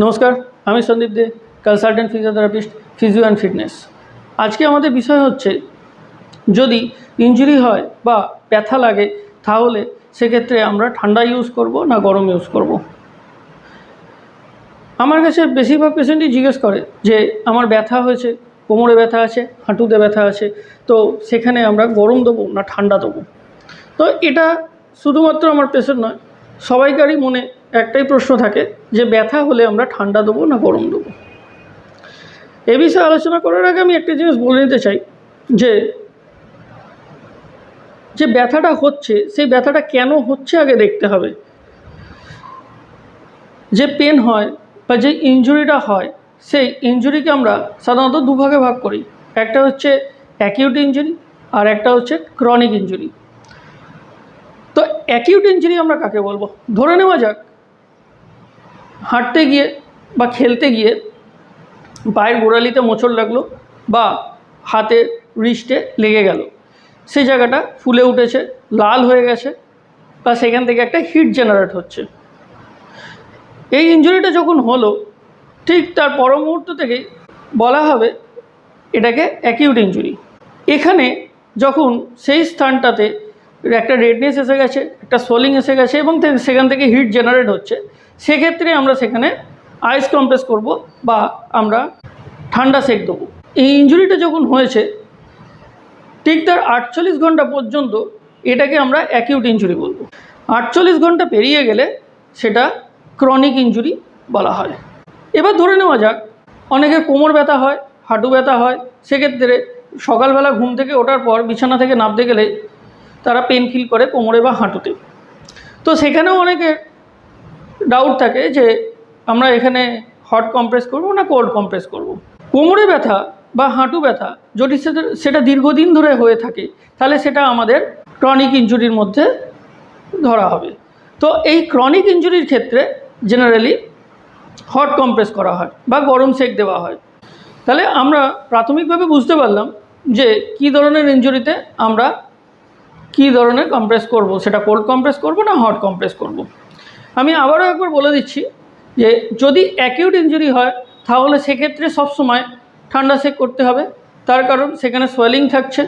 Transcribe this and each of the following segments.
নমস্কার, আমি Sandip Dey, consultant physiotherapist, physio and fitness. আজকে আমাদের বিষয় হচ্ছে, যদি ইনজুরি হয় বা ব্যথা লাগে তাহলে সেক্ষেত্রে আমরা ঠান্ডা ইউজ করব না গরম ইউজ করব। আমার কাছে বেশিরভাগ পেশেন্টই জিজ্ঞেস করে যে আমার ব্যথা হয়েছে, কোমরে ব্যথা আছে, হাঁটুতে ব্যথা আছে, তো সেখানে আমরা গরম দেবো না ঠান্ডা দেবো। তো এটা শুধুমাত্র আমার পেশেন্ট নয়, সবাইকারই মনে একটাই প্রশ্ন থাকে যে ব্যথা হলে আমরা ঠান্ডা দেবো না গরম দেবো। এ বিষয়ে আলোচনা করার আগে আমি একটা জিনিস বলে নিতে চাই যে যে ব্যথাটা হচ্ছে সেই ব্যথাটা কেন হচ্ছে আগে দেখতে হবে। যে পেন হয় বা যে ইনজুরিটা হয় সেই ইনজুরিকে আমরা সাধারণত দুভাগে ভাগ করি। একটা হচ্ছে অ্যাকিউট ইনজুরি আর একটা হচ্ছে ক্রনিক ইনজুরি। তো অ্যাকিউট ইনজুরি আমরা কাকে বলবো? ধরে নেওয়া যাক হাঁটতে গিয়ে বা খেলতে গিয়ে পায়ের গোড়ালিতে মোচড় লাগলো বা হাতে রিস্টে লেগে গেল, সেই জায়গাটা ফুলে উঠেছে, লাল হয়ে গেছে বা সেখান থেকে একটা হিট জেনারেট হচ্ছে। এই ইনজুরিটা যখন হলো ঠিক তার পর মুহূর্ত থেকেই বলা হবে এটাকে অ্যাকিউট ইনজুরি। এখানে যখন সেই স্থানটাতে একটা রেডনেস এসে গেছে, একটা সোলিং এসে গেছে এবং সেখান থেকে হিট জেনারেট হচ্ছে, সেক্ষেত্রে আমরা সেখানে আইস কম্প্রেস করব বা আমরা ঠান্ডা সেক দেবো। এই ইনজুরিটা যখন হয়েছে ঠিক তার 48 ঘন্টা পর্যন্ত এটাকে আমরা অ্যাকিউট ইনজুরি বলবো। 48 ঘন্টা পেরিয়ে গেলে সেটা ক্রনিক ইনজুরি বলা হয়। এবার ধরে নেওয়া যাক অনেকের কোমর ব্যথা হয়, হাঁটু ব্যথা হয়, সেক্ষেত্রে সকালবেলা ঘুম থেকে ওঠার পর বিছানা থেকে নামতে গেলে তারা পেন ফিল করে কোমরে বা হাঁটুতে। তো সেখানেও অনেকের ডাউট থাকে যে আমরা এখানে হট কম্প্রেস করব না কোল্ড কম্প্রেস করব। কোমরে ব্যথা বা হাঁটু ব্যথা যদি সেটা দীর্ঘদিন ধরে হয়ে থাকে তাহলে সেটা আমাদের ক্রনিক ইনজুরির মধ্যে ধরা হবে। তো এই ক্রনিক ইনজুরির ক্ষেত্রে জেনারেলি হট কম্প্রেস করা হয় বা গরম সেক দেওয়া হয়। তাহলে আমরা প্রাথমিকভাবে বুঝতে পারলাম যে কী ধরনের ইনজুরিতে আমরা কী ধরনের কম্প্রেস করব, সেটা কোল্ড কম্প্রেস করব না হট কম্প্রেস করব। আমি আবারও একবার বলে দিচ্ছি যে যদি অ্যাকিউট ইনজুরি হয় তাহলে সেক্ষেত্রে সবসময় ঠান্ডা সেক করতে হবে। তার কারণ সেখানে সোয়েলিং থাকছে,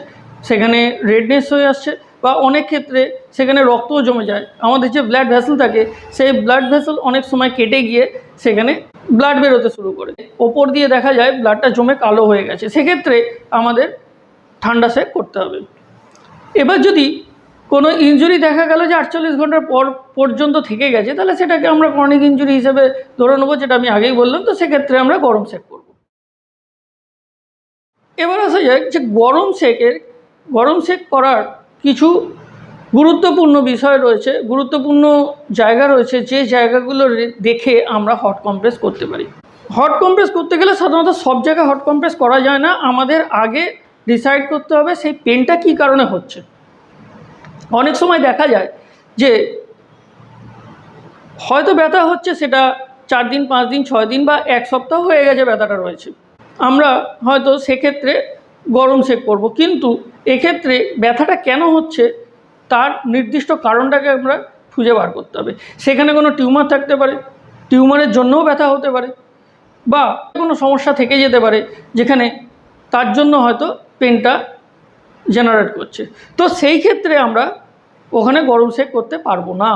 সেখানে রেডনেস হয়ে আসছে বা অনেক ক্ষেত্রে সেখানে রক্তও জমে যায়। আমাদের যে ব্লাড ভেসেল থাকে সেই ব্লাড ভেসেল অনেক সময় কেটে গিয়ে সেখানে ব্লাড বেরোতে শুরু করে, ওপর দিয়ে দেখা যায় ব্লাডটা জমে কালো হয়ে গেছে, সেক্ষেত্রে আমাদের ঠান্ডা সেক করতে হবে। এবার যদি কোনো ইনজুরি দেখা গেল যে 48 ঘন্টার পর পর্যন্ত থেকে গেছে তাহলে সেটাকে আমরা ক্রনিক ইনজুরি হিসেবে ধরে নেবো, যেটা আমি আগেই বললাম। তো সেক্ষেত্রে আমরা গরম সেক করব। এবার আসা যায় যে গরম সেক করার কিছু গুরুত্বপূর্ণ বিষয় রয়েছে, গুরুত্বপূর্ণ জায়গা রয়েছে, যে জায়গাগুলো দেখে আমরা হট কম্প্রেস করতে পারি। হট কম্প্রেস করতে গেলে সাধারণত সব জায়গায় হট কম্প্রেস করা যায় না। আমাদের আগে ডিসাইড করতে হবে সেই পেনটা কী কারণে হচ্ছে। অনেক সময় দেখা যায় যে হয়তো ব্যথা হচ্ছে, সেটা 4 দিন, 5 দিন, 6 দিন বা 1 সপ্তাহ হয়ে গেছে ব্যথাটা রয়েছে, আমরা হয়তো সেক্ষেত্রে গরম সেক করব। কিন্তু এক্ষেত্রে ব্যথাটা কেন হচ্ছে তার নির্দিষ্ট কারণটাকে আমরা খুঁজে বার করতে হবে। সেখানে কোনো টিউমার থাকতে পারে, টিউমারের জন্যও ব্যথা হতে পারে, বা কোনো সমস্যা থেকে যেতে পারে যেখানে তার জন্য হয়তো পেনটা জেনারেট করছে। তো সেই ক্ষেত্রে আমরা ওখানে গরম সেক করতে পারবো না।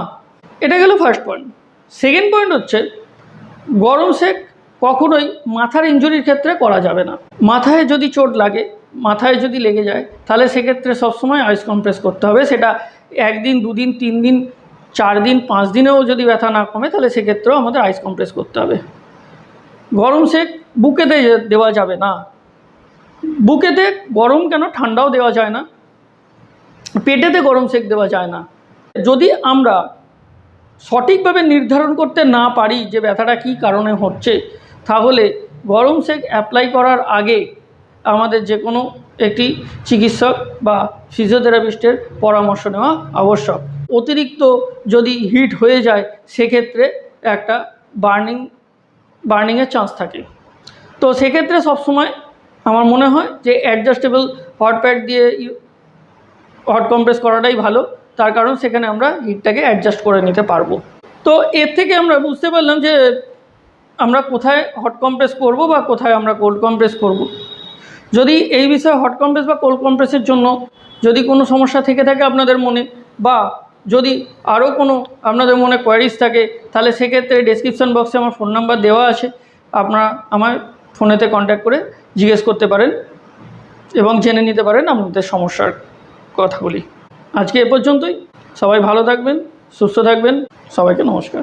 এটা গেল ফার্স্ট পয়েন্ট। সেকেন্ড পয়েন্ট হচ্ছে গরম সেক কখনোই মাথার ইনজুরির ক্ষেত্রে করা যাবে না। মাথায় যদি চোট লাগে, মাথায় যদি লেগে যায় তাহলে সেক্ষেত্রে সবসময় আইস কম্প্রেস করতে হবে। সেটা 1 দিন, 2 দিন, 3 দিন, 4 দিন, 5 দিনেও যদি ব্যথা না কমে তাহলে সেক্ষেত্রেও আমাদের আইস কম্প্রেস করতে হবে। গরম সেক বুকেতে দেওয়া যাবে না। বুকেতে গরম কেন, ঠান্ডাও দেওয়া যায় না। পেটেতে গরম সেক দেওয়া যায় না। যদি আমরা সঠিকভাবে নির্ধারণ করতে না পারি যে ব্যথাটা কী কারণে হচ্ছে, তাহলে গরম সেক অ্যাপ্লাই করার আগে আমাদের যে কোনো একটি চিকিৎসক বা ফিজিওথেরাপিস্টের পরামর্শ নেওয়া আবশ্যক। অতিরিক্ত যদি হিট হয়ে যায় সেক্ষেত্রে একটা বার্নিংয়ের চান্স থাকে। তো সেক্ষেত্রে সবসময় আমার মনে হয় যে অ্যাডজাস্টেবল হট প্যাড দিয়ে হট কম্প্রেস করাটাই ভালো। তার কারণ সেখানে আমরা হিটটাকে অ্যাডজাস্ট করে নিতে পারবো। তো এর থেকে আমরা বুঝতে পারলাম যে আমরা কোথায় হট কম্প্রেস করব বা কোথায় আমরা কোল্ড কম্প্রেস করব। যদি এই বিষয়ে হট কম্প্রেস বা কোল্ড কম্প্রেসের জন্য যদি কোনো সমস্যা থেকে থাকে আপনাদের মনে, বা যদি আরও কোনো আপনাদের মনে কোয়ারিজ থাকে, তাহলে সেক্ষেত্রে ডেসক্রিপশন বক্সে আমার ফোন নাম্বার দেওয়া আছে, আপনারা আমার ফোনেতে কন্ট্যাক্ট করে জিজ্ঞেস করতে পারেন এবং জেনে নিতে পারেন আপনাদের সমস্যার কথাগুলি। আজকে এ পর্যন্তই। সবাই ভালো থাকবেন, সুস্থ থাকবেন। সবাইকে নমস্কার।